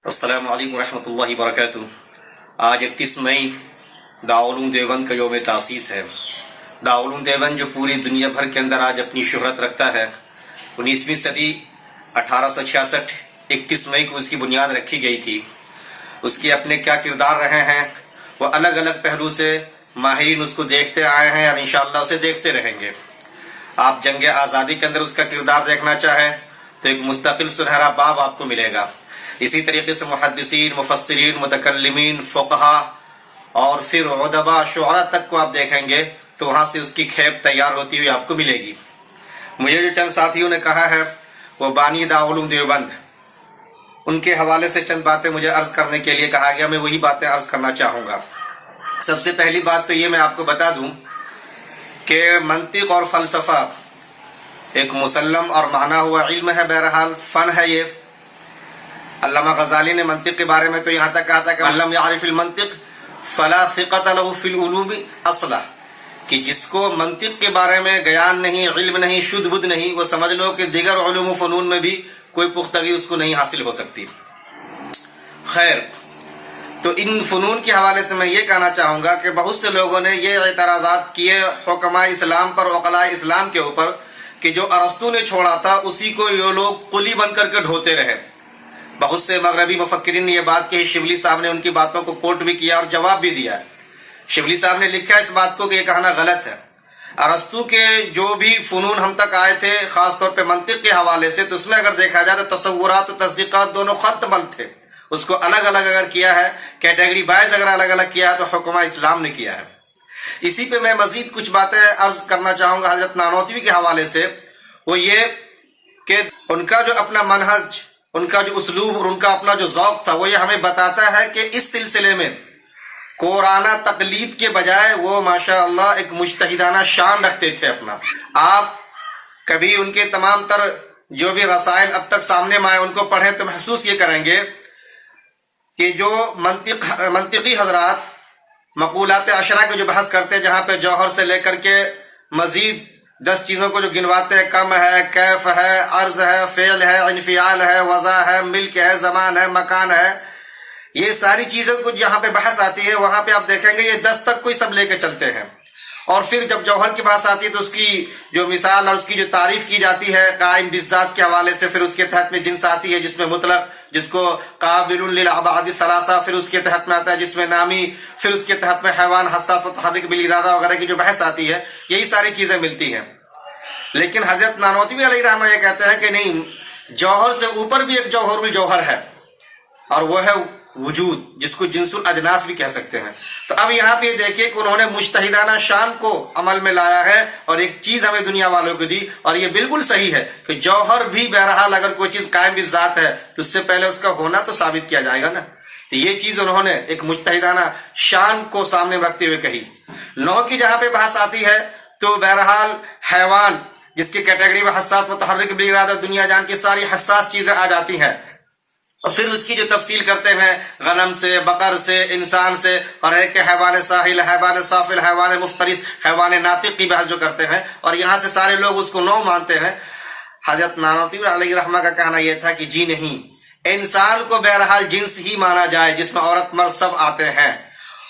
السلام علیکم ورحمۃ اللہ وبرکاتہ۔ آج 31 مئی دارالعلوم دیوبند کا یوم تاسیس ہے۔ دارالعلوم دیوبند جو پوری دنیا بھر کے اندر آج اپنی شہرت رکھتا ہے، 19ویں صدی 1866 31 مئی کو اس کی بنیاد رکھی گئی تھی۔ اس کے اپنے کیا کردار رہے ہیں، وہ الگ الگ پہلو سے ماہرین اس کو دیکھتے آئے ہیں اور انشاءاللہ اسے دیکھتے رہیں گے۔ آپ جنگ آزادی کے اندر اس کا کردار دیکھنا چاہیں تو ایک مستقل سنہرا باب آپ کو ملے گا۔ اسی طریقے سے محدثین، مفسرین، متکلمین، فقہا اور پھر ادباء، شعراء تک کو آپ دیکھیں گے تو وہاں سے اس کی کھیپ تیار ہوتی ہوئی آپ کو ملے گی۔ مجھے جو چند ساتھیوں نے کہا ہے وہ بانی دارالعلوم دیوبند، ان کے حوالے سے چند باتیں مجھے عرض کرنے کے لیے کہا گیا، میں وہی باتیں عرض کرنا چاہوں گا۔ سب سے پہلی بات تو یہ میں آپ کو بتا دوں کہ منطق اور فلسفہ ایک مسلم اور مانا ہوا علم ہے، بہرحال فن ہے یہ۔ علامہ غزالی نے منطق کے بارے میں تو یہاں تک کہا تھا کہ من لم یعرف المنطق فلا ثقۃ له فی العلوم اصلا، کہ جس کو منطق کے بارے میں گیان نہیں، علم نہیں، شدھ بدھ نہیں، وہ سمجھ لو کہ دیگر علوم و فنون میں بھی کوئی پختگی اس کو نہیں حاصل ہو سکتی۔ خیر، تو ان فنون کے حوالے سے میں یہ کہنا چاہوں گا کہ بہت سے لوگوں نے یہ اعتراضات کیے حکماء اسلام پر، عقلاء اسلام کے اوپر، کہ جو ارسطو نے چھوڑا تھا اسی کو یہ لوگ قلی بن کر کے ڈھوتے رہے۔ بہت سے مغربی مفکرین نے یہ بات کہی، شبلی صاحب نے ان کی باتوں کو کوٹ بھی کیا اور جواب بھی دیا۔ شبلی صاحب نے لکھا اس بات کو کہ یہ کہنا غلط ہے۔ ارسطو کے جو بھی فنون ہم تک آئے تھے، خاص طور پہ منطق کے حوالے سے، تو اس میں اگر دیکھا جائے تو تصورات و تصدیقات دونوں خط بند تھے۔ اس کو الگ الگ اگر کیا ہے، کیٹیگری وائز اگر الگ الگ کیا ہے تو حکماء اسلام نے کیا ہے۔ اسی پہ میں مزید کچھ باتیں عرض کرنا چاہوں گا حضرت نانوتوی کے حوالے سے۔ وہ یہ کہ ان کا جو اپنا منہج، ان کا جو اسلوب اور ان کا اپنا جو ذوق تھا، وہ یہ ہمیں بتاتا ہے کہ اس سلسلے میں قرآنہ تقلید کے بجائے وہ ماشاءاللہ ایک مجتہدانہ شان رکھتے تھے اپنا۔ آپ کبھی ان کے تمام تر جو بھی رسائل اب تک سامنے میں آئے ان کو پڑھیں تو محسوس یہ کریں گے کہ جو منطقی حضرات مقولات عشرہ کے جو بحث کرتے ہیں، جہاں پہ جوہر سے لے کر کے مزید 10 چیزوں کو جو گنواتے ہیں، کم ہے، کیف ہے، عرض ہے، فعل ہے، انفعال ہے، وضع ہے، ملک ہے، زمان ہے، مکان ہے، یہ ساری چیزوں کو جہاں پہ بحث آتی ہے وہاں پہ آپ دیکھیں گے یہ 10 تک کوئی سب لے کے چلتے ہیں۔ اور پھر جب جوہر کی بات آتی ہے تو اس کی جو مثال اور اس کی جو تعریف کی جاتی ہے قائم بالذات کے حوالے سے، پھر اس کے تحت میں جنس آتی ہے جس میں مطلق، جس کو قابل للابعاد الثلاثہ، پھر اس کے تحت میں آتا ہے جس میں نامی، پھر اس کے تحت میں حیوان حساس متحرک بالارادہ وغیرہ کی جو بحث آتی ہے، یہی ساری چیزیں ملتی ہیں۔ لیکن حضرت نانوتوی علیہ رحمہ یہ کہتے ہیں کہ نہیں، جوہر سے اوپر بھی ایک جوہر الجوہر ہے، اور وہ ہے وجود، جس کو جنس الاجناس بھی کہہ سکتے ہیں۔ تو اب یہاں پہ دیکھیں کہ انہوں نے مجتہدانہ شان کو عمل میں لایا ہے اور ایک چیز ہمیں دنیا والوں کو دی، اور یہ بالکل صحیح ہے کہ جوہر بھی بہرحال اگر کوئی چیز قائم بالذات ہے تو اس سے پہلے اس کا ہونا تو ثابت کیا جائے گا نا۔ تو یہ چیز انہوں نے ایک مجتہدانہ شان کو سامنے رکھتے ہوئے کہی۔ نو کی جہاں پہ بحث آتی ہے تو بہرحال حیوان جس کی کیٹیگری میں حساس متحرک بالارادہ، دنیا جان کی ساری حساس چیزیں آ جاتی ہیں، اور پھر اس کی جو تفصیل کرتے ہیں غنم سے، بقر سے، انسان سے، اور ایک حیوان ساحل، حیوان سافل، حیوان مفترس، حیوان ناطق کی بحث جو کرتے ہیں، اور یہاں سے سارے لوگ اس کو نو مانتے ہیں۔ حضرت نانوتوی علیہ رحمہ کا کہنا یہ تھا کہ جی نہیں، انسان کو بہرحال جنس ہی مانا جائے جس میں عورت مرد سب آتے ہیں،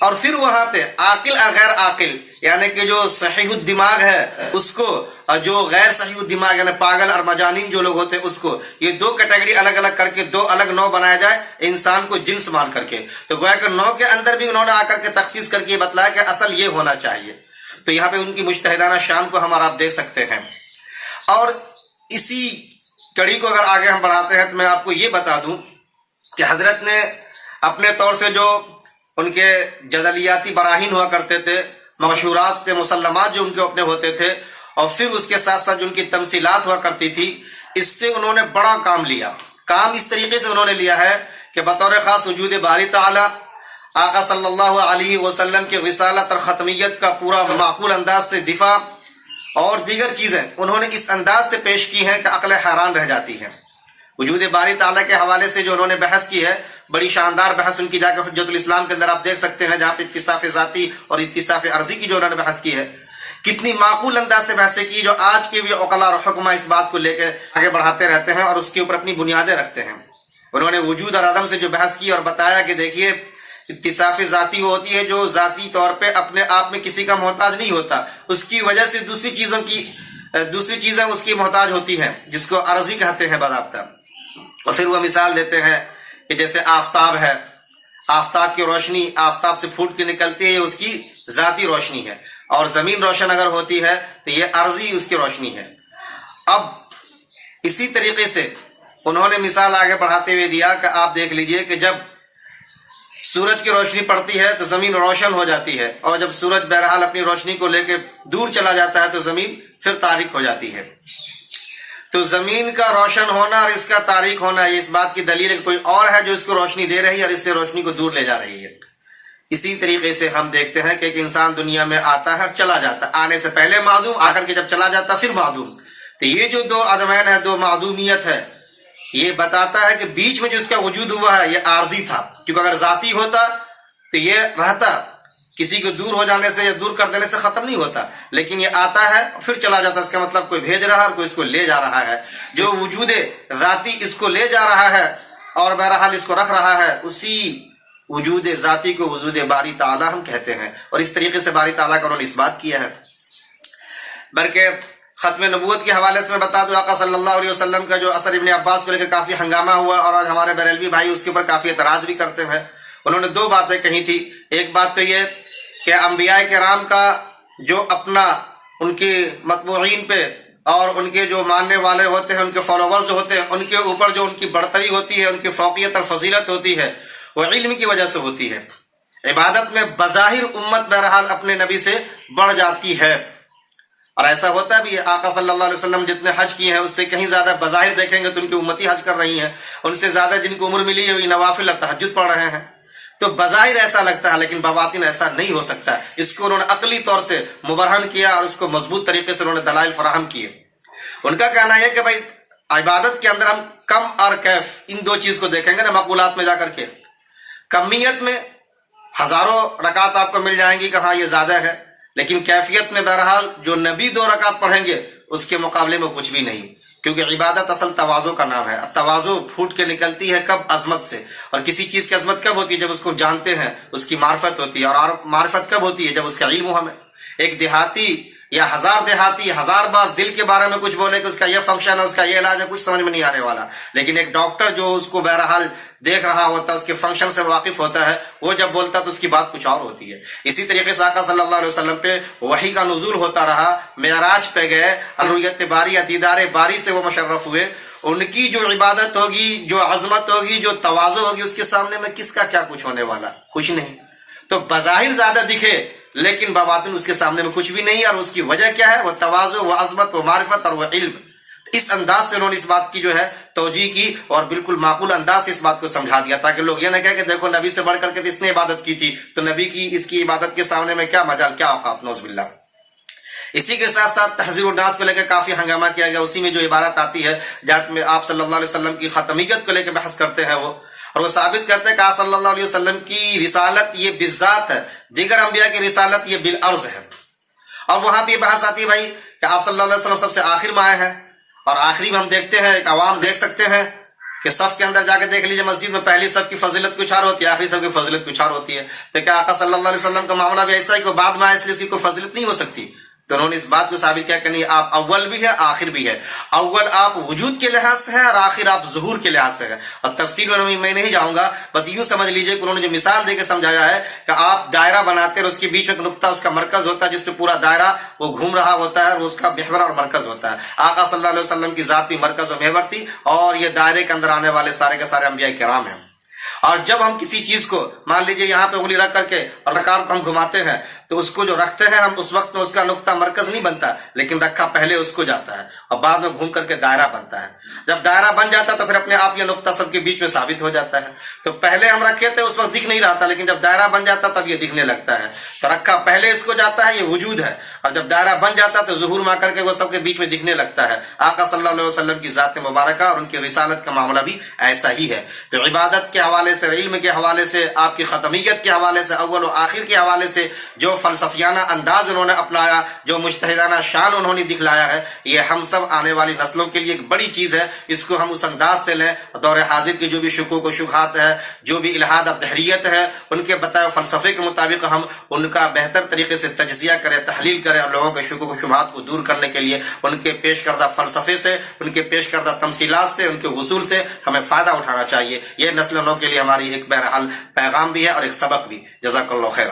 اور پھر وہاں پہ عاقل اور غیر عاقل، یعنی کہ جو صحیح الدماغ ہے اس کو، اور جو غیر صحیح الدماغ یعنی پاگل اور مجانین جو لوگ ہوتے ہیں اس کو، یہ دو کیٹیگری الگ الگ کر کے دو الگ نو بنایا جائے انسان کو جنس مان کر کے۔ تو گویا کہ نو کے اندر بھی انہوں نے آ کر کے تخصیص کر کے یہ بتلایا کہ اصل یہ ہونا چاہیے۔ تو یہاں پہ ان کی مجتہدانہ شان کو ہم اور آپ دیکھ سکتے ہیں۔ اور اسی کڑی کو اگر آگے ہم بڑھاتے ہیں تو میں آپ کو یہ بتا دوں کہ حضرت نے اپنے طور سے جو ان کے جدلیاتی براہین ہوا کرتے تھے، مشہورات مسلمات جو ان کے اپنے ہوتے تھے، اور پھر اس کے ساتھ ساتھ جو ان کی تمثیلات ہوا کرتی تھی، اس سے انہوں نے بڑا کام لیا۔ کام اس طریقے سے انہوں نے لیا ہے کہ بطور خاص وجود باری تعالی، آقا صلی اللہ علیہ وسلم کی رسالت اور ختمیت کا پورا معقول انداز سے دفاع اور دیگر چیزیں انہوں نے اس انداز سے پیش کی ہیں کہ عقل حیران رہ جاتی ہے۔ وجود باری تعالیٰ کے حوالے سے جو انہوں نے بحث کی ہے، بڑی شاندار بحث ان کی جا کے حجت الاسلام کے اندر آپ دیکھ سکتے ہیں، جہاں پہ اتصاف ذاتی اور اتصاف عرضی کی جو انہوں نے بحث کی ہے، کتنی معقول انداز سے بحثیں کی، جو آج کے بھی عقلاء اور حکماء اس بات کو لے کے آگے بڑھاتے رہتے ہیں اور اس کے اوپر اپنی بنیادیں رکھتے ہیں۔ انہوں نے وجود اور عدم سے جو بحث کی اور بتایا کہ دیکھیے اتصاف ذاتی وہ ہوتی ہے جو ذاتی طور پہ اپنے آپ میں کسی کا محتاج نہیں ہوتا، اس کی وجہ سے دوسری چیزیں اس کی محتاج ہوتی ہیں، جس کو عرضی کہتے ہیں باضابطہ۔ اور پھر وہ مثال دیتے ہیں کہ جیسے آفتاب ہے، آفتاب کی روشنی آفتاب سے پھوٹ کے نکلتی ہے، یہ اس کی ذاتی روشنی ہے، اور زمین روشن اگر ہوتی ہے تو یہ عرضی اس کی روشنی ہے۔ اب اسی طریقے سے انہوں نے مثال آگے بڑھاتے ہوئے دیا کہ آپ دیکھ لیجئے کہ جب سورج کی روشنی پڑتی ہے تو زمین روشن ہو جاتی ہے، اور جب سورج بہرحال اپنی روشنی کو لے کے دور چلا جاتا ہے تو زمین پھر تاریک ہو جاتی ہے۔ تو زمین کا روشن ہونا اور اس کا تاریک ہونا یہ اس بات کی دلیل ہے کہ کوئی اور ہے جو اس کو روشنی دے رہی ہے اور اس سے روشنی کو دور لے جا رہی ہے۔ اسی طریقے سے ہم دیکھتے ہیں کہ ایک انسان دنیا میں آتا ہے اور چلا جاتا ہے، آنے سے پہلے معدوم، آ کر کے جب چلا جاتا پھر معدوم۔ تو یہ جو دو عدمین ہے، دو معدومیت ہے، یہ بتاتا ہے کہ بیچ میں جو اس کا وجود ہوا ہے یہ عارضی تھا، کیونکہ اگر ذاتی ہوتا تو یہ رہتا، کسی کو دور ہو جانے سے یا دور کر دینے سے ختم نہیں ہوتا، لیکن یہ آتا ہے پھر چلا جاتا، اس کا مطلب کوئی بھیج رہا ہے اور کوئی اس کو لے جا رہا ہے۔ جو وجود ذاتی اس کو لے جا رہا ہے اور بہرحال اس کو رکھ رہا ہے، اسی وجود ذاتی کو وجود باری تعالی ہم کہتے ہیں، اور اس طریقے سے باری تعالیٰ کا انہوں نے اس بات کیا ہے۔ بلکہ ختم نبوت کے حوالے سے میں بتا دوں، آقا صلی اللہ علیہ وسلم کا جو اثر ابن عباس کو لے کے کافی ہنگامہ ہوا، اور آج ہمارے بریلوی بھائی اس کے اوپر کافی اعتراض بھی کرتے ہیں۔ انہوں نے دو باتیں کہی تھی، ایک بات تو یہ کہ انبیاء کرام کا جو اپنا ان کے متبوعین پہ اور ان کے جو ماننے والے ہوتے ہیں، ان کے فالوورز ہوتے ہیں، ان کے اوپر جو ان کی برتری ہوتی ہے، ان کی فوقیت اور فضیلت ہوتی ہے، وہ علم کی وجہ سے ہوتی ہے۔ عبادت میں بظاہر امت بہرحال اپنے نبی سے بڑھ جاتی ہے، اور ایسا ہوتا بھی ہے۔ آقا صلی اللہ علیہ وسلم جتنے حج کیے ہیں اس سے کہیں زیادہ بظاہر دیکھیں گے تو ان کی امتی حج کر رہی ہیں، ان سے زیادہ جن کو عمر ملی ہے وہی نوافل اور تہجد پڑھ رہے ہیں۔ تو بظاہر ایسا لگتا ہے، لیکن بباطن ایسا نہیں ہو سکتا۔ اس کو انہوں نے عقلی طور سے مبرہن کیا اور اس کو مضبوط طریقے سے انہوں نے دلائل فراہم کیے۔ ان کا کہنا ہے کہ بھائی عبادت کے اندر ہم کم اور کیف ان دو چیز کو دیکھیں گے نا، مقولات میں جا کر کے کمیت میں ہزاروں رکعت آپ کو مل جائیں گی کہ ہاں یہ زیادہ ہے، لیکن کیفیت میں بہرحال جو نبی 2 رکعت پڑھیں گے اس کے مقابلے میں کچھ بھی نہیں، کیونکہ عبادت اصل تواضع کا نام ہے۔ تواضع پھوٹ کے نکلتی ہے کب؟ عظمت سے۔ اور کسی چیز کی عظمت کب ہوتی ہے؟ جب اس کو جانتے ہیں، اس کی معرفت ہوتی ہے۔ اور معرفت کب ہوتی ہے؟ جب اس کا علم ہو ہمیں۔ ایک دیہاتی یا 1000 دیہاتی 1000 بار دل کے بارے میں کچھ بولے کہ اس کا یہ فنکشن ہے، اس کا یہ علاج ہے، کچھ سمجھ میں نہیں آنے والا، لیکن ایک ڈاکٹر جو اس کو بہرحال دیکھ رہا ہوتا ہے، اس کے فنکشن سے واقف ہوتا ہے، وہ جب بولتا ہے تو اس کی بات کچھ اور ہوتی ہے۔ اسی طریقے سے آقا صلی اللہ علیہ وسلم پہ وحی کا نزول ہوتا رہا، معراج پہ گئے، رؤیت باری یا دیدار باری سے وہ مشرف ہوئے۔ ان کی جو عبادت ہوگی، جو عظمت ہوگی، جو تواضع ہوگی، اس کے سامنے میں کس کا کیا کچھ ہونے والا؟ کچھ نہیں۔ تو بظاہر زیادہ دکھے لیکن بباطن اس کے سامنے میں کچھ بھی نہیں، اور اس کی وجہ کیا ہے؟ وہ تواضع، وہ عظمت، وہ معرفت اور وہ علم۔ اس انداز سے انہوں نے اس بات کی جو ہے توجیہ کی، اور بالکل معقول انداز سے اس بات کو سمجھا دیا، تاکہ لوگ یہ نہ کہیں کہ دیکھو نبی سے بڑھ کر کے اس نے عبادت کی تھی، تو نبی کی اس کی عبادت کے سامنے میں کیا مجال، کیا اوقات، نعوذ باللہ۔ اسی کے ساتھ ساتھ تحذیر الناس کو لے کے کافی ہنگامہ کیا گیا۔ اسی میں جو عبارت آتی ہے جات میں آپ صلی اللہ علیہ وسلم کی ختمیت کو لے کے بحث کرتے ہیں وہ، اور وہ ثابت کرتے ہیں کہ آپ صلی اللہ علیہ وسلم کی رسالت یہ بالذات ہے، دیگر انبیاء کی رسالت یہ بالعرض ہے۔ اور وہاں بھی بحث آتی ہے بھائی کہ آپ صلی اللہ علیہ وسلم سب سے آخر میں آئے ہیں، اور آخری میں ہم دیکھتے ہیں ایک عوام دیکھ سکتے ہیں کہ صف کے اندر جا کے دیکھ لیجیے، مسجد میں پہلی صف کی فضیلت کچھ اور ہوتی ہے، آخری صف کی فضیلت کچھ اور ہوتی ہے۔ تو کیا آقا صلی اللہ علیہ وسلم کا معاملہ بھی ایسا ہے کہ بعد میں آئے اس لیے اس کی کوئی فضیلت نہیں ہو سکتی؟ تو انہوں نے اس بات کو ثابت کیا کہ نہیں، آپ اول بھی ہے، آخر بھی ہے۔ اول آپ وجود کے لحاظ سے ہے اور آخر آپ ظہور کے لحاظ سے ہے۔ اور تفصیل میں نہیں جاؤں گا، بس یوں سمجھ لیجئے کہ انہوں نے جو مثال دے کے سمجھایا ہے کہ آپ دائرہ بناتے ہیں اور اس کے بیچ میں ایک نقطہ اس کا مرکز ہوتا ہے، جس پہ پورا دائرہ وہ گھوم رہا ہوتا ہے، اور اس کا محور اور مرکز ہوتا ہے۔ آقا صلی اللہ علیہ وسلم کی ذات بھی مرکز و محور تھی، اور یہ دائرے کے اندر آنے والے سارے کے سارے انبیاء کرام ہیں۔ اور جب ہم کسی چیز کو مان لیجئے یہاں پہ انگلی رکھ کر کے اور رکاب کو ہم گھماتے ہیں، تو اس کو جو رکھتے ہیں ہم اس وقت میں اس کا نقطہ مرکز نہیں بنتا، لیکن رکھا پہلے اس کو جاتا ہے اور بعد میں گھوم کر کے دائرہ بنتا ہے۔ جب دائرہ بن جاتا ہے تو پھر اپنے آپ یہ نقطہ سب کے بیچ میں ثابت ہو جاتا ہے۔ تو پہلے ہم رکھے تھے اس وقت دکھ نہیں رہا تھا، لیکن جب دائرہ بن جاتا تب یہ دکھنے لگتا ہے۔ تو رکھا پہلے اس کو جاتا ہے، یہ وجود ہے، اور جب دائرہ بن جاتا ہے تو ظہور میں آ کر کے وہ سب کے بیچ میں دکھنے لگتا ہے۔ آقا صلی اللہ علیہ وسلم کی ذات مبارکہ اور ان کی رسالت کا معاملہ بھی ایسا ہی ہے۔ تو عبادت کے حوالے سے، علم کے حوالے سے، آپ کی ختمیت کے حوالے سے، اول و آخر کے حوالے سے جو فلسفیانہ انداز انہوں نے اپنایا، جو مجتہدانہ شان انہوں نے دکھلایا ہے، یہ ہم سب آنے والی نسلوں کے لیے ایک بڑی چیز ہے۔ اس کو ہم اس انداز سے لیں، دور حاضر کی جو بھی شکوک و شبہات ہے، جو بھی الحاد اور دہریت ہے، ان کے بتائے فلسفے کے مطابق ہم ان کا بہتر طریقے سے تجزیہ کریں، تحلیل کریں، اور لوگوں کے شکوک و شبہات کو دور کرنے کے لیے ان کے پیش کردہ فلسفے سے، ان کے پیش کردہ تمثیلات سے، ان کے حصول سے ہمیں فائدہ اٹھانا چاہیے۔ یہ نسل نو کے لیے ہماری ایک بہرحال پیغام بھی ہے اور ایک سبق بھی۔ جزاک اللہ خیر۔